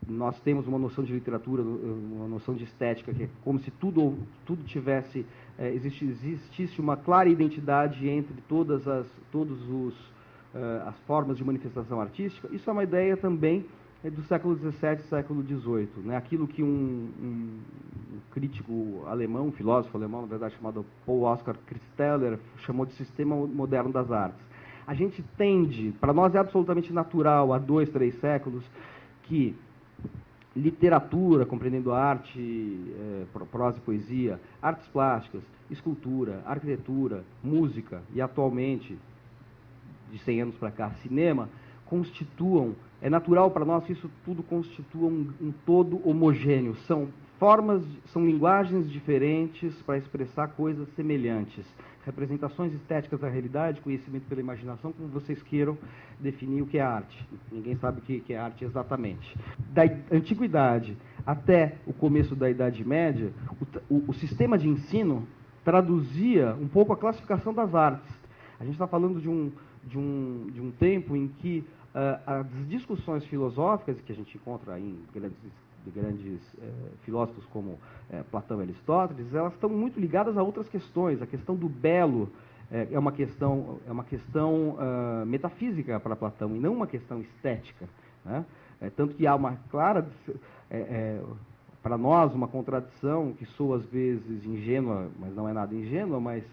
nós temos uma noção de literatura, uma noção de estética, que é como se tudo tivesse, existisse uma clara identidade entre todas as formas de manifestação artística. Isso é uma ideia também do século XVII e século XVIII, né? Aquilo que um crítico alemão, um filósofo alemão, na verdade, chamado Paul Oskar Christeller, chamou de sistema moderno das artes. A gente tende, para nós é absolutamente natural, há 2, 3 séculos, que literatura, compreendendo arte, prosa e poesia, artes plásticas, escultura, arquitetura, música e, atualmente, de 100 anos para cá, cinema, constituam, é natural para nós que isso tudo constitua um todo homogêneo. São formas, são linguagens diferentes para expressar coisas semelhantes. Representações estéticas da realidade, conhecimento pela imaginação, como vocês queiram definir o que é arte. Ninguém sabe o que é arte exatamente. Da antiguidade até o começo da Idade Média, o sistema de ensino traduzia um pouco a classificação das artes. A gente está falando de um tempo em que as discussões filosóficas, que a gente encontra em grandes filósofos como Platão e Aristóteles, elas estão muito ligadas a outras questões. A questão do belo é uma questão metafísica para Platão e não uma questão estética, né? Tanto que há uma clara, para nós, uma contradição que soa às vezes ingênua, mas não é nada ingênua, mas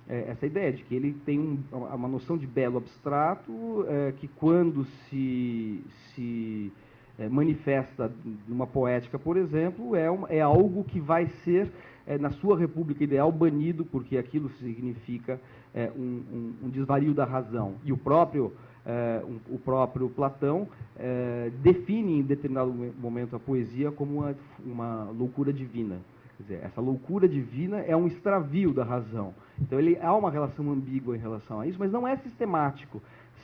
essa ideia de que ele tem uma noção de belo abstrato que, quando se manifesta numa poética, por exemplo, é algo que vai ser, na sua república ideal, banido, porque aquilo significa um desvario da razão. E o próprio Platão define, em determinado momento, a poesia como uma loucura divina. Quer dizer, essa loucura divina é um extravio da razão. Então, há uma relação ambígua em relação a isso, mas não é sistemático.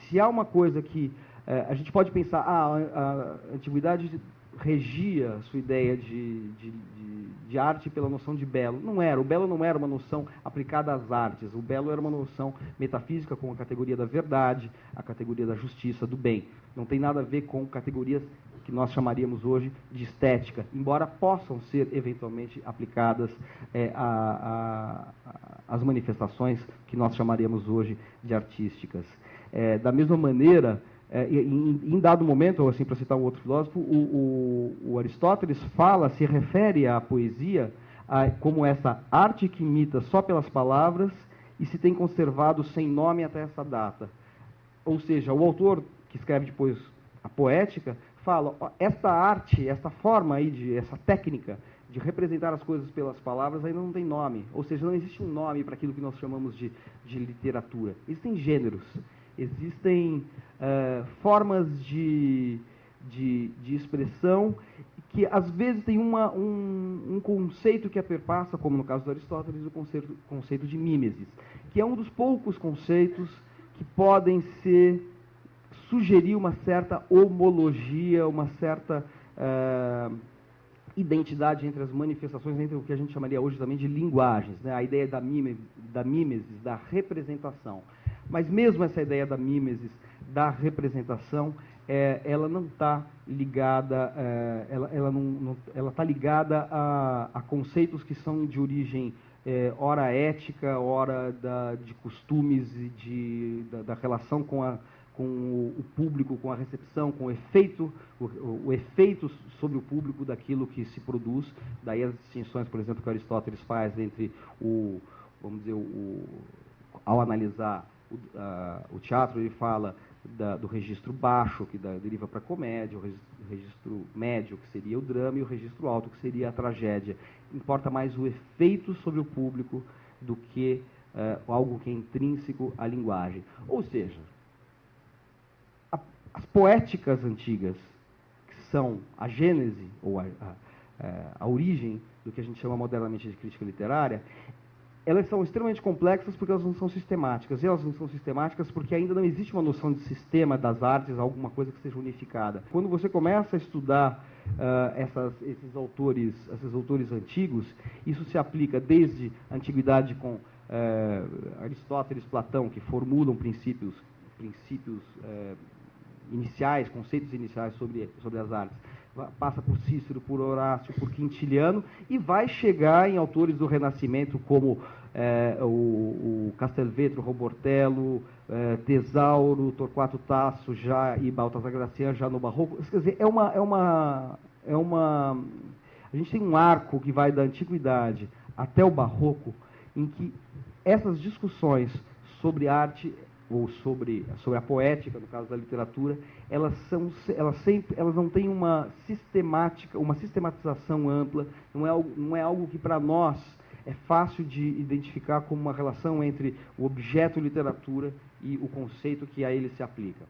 Se há uma coisa que a gente pode pensar, a antiguidade regia a sua ideia de arte pela noção de belo. Não era. O belo não era uma noção aplicada às artes. O belo era uma noção metafísica com a categoria da verdade, a categoria da justiça, do bem. Não tem nada a ver com categorias que nós chamaríamos hoje de estética, embora possam ser eventualmente aplicadas às manifestações que nós chamaríamos hoje de artísticas. Da mesma maneira, em dado momento, assim, para citar um outro filósofo, o Aristóteles se refere à poesia como essa arte que imita só pelas palavras e se tem conservado sem nome até essa data. Ou seja, o autor que escreve depois a poética fala, esta arte, essa forma aí, essa técnica de representar as coisas pelas palavras ainda não tem nome. Ou seja, não existe um nome para aquilo que nós chamamos de literatura. Existem gêneros, existem formas de expressão que, às vezes, tem um conceito que a perpassa, como no caso do Aristóteles, o conceito de mimesis, que é um dos poucos conceitos que podem sugerir uma certa homologia, uma certa identidade entre as manifestações, entre o que a gente chamaria hoje também de linguagens, né? A ideia da mimesis, da representação. Mas mesmo essa ideia da mimesis, da representação, ela não está ligada, ela está ligada a conceitos que são de origem ora ética, ora de costumes e da relação com o público, com a recepção, com o efeito sobre o público daquilo que se produz. Daí as distinções, por exemplo, que Aristóteles faz entre ao analisar o teatro, ele fala do registro baixo, que deriva para a comédia, o registro médio, que seria o drama, e o registro alto, que seria a tragédia. Importa mais o efeito sobre o público do que algo que é intrínseco à linguagem. Ou seja, as poéticas antigas, que são a gênese, ou a origem do que a gente chama modernamente de crítica literária, elas são extremamente complexas porque elas não são sistemáticas. E elas não são sistemáticas porque ainda não existe uma noção de sistema das artes, alguma coisa que seja unificada. Quando você começa a estudar esses autores antigos, isso se aplica desde a antiguidade com Aristóteles, Platão, que formulam princípios iniciais, conceitos iniciais sobre as artes, passa por Cícero, por Horácio, por Quintiliano, e vai chegar em autores do Renascimento como o Castelvetro, Robortello, Tesauro, Torquato Tasso já, e Baltasar Gracian já no Barroco. Quer dizer, a gente tem um arco que vai da Antiguidade até o Barroco, em que essas discussões sobre arte ou sobre a poética, no caso da literatura, elas não têm uma sistematização ampla, não é algo que para nós é fácil de identificar como uma relação entre o objeto literatura e o conceito que a ele se aplica.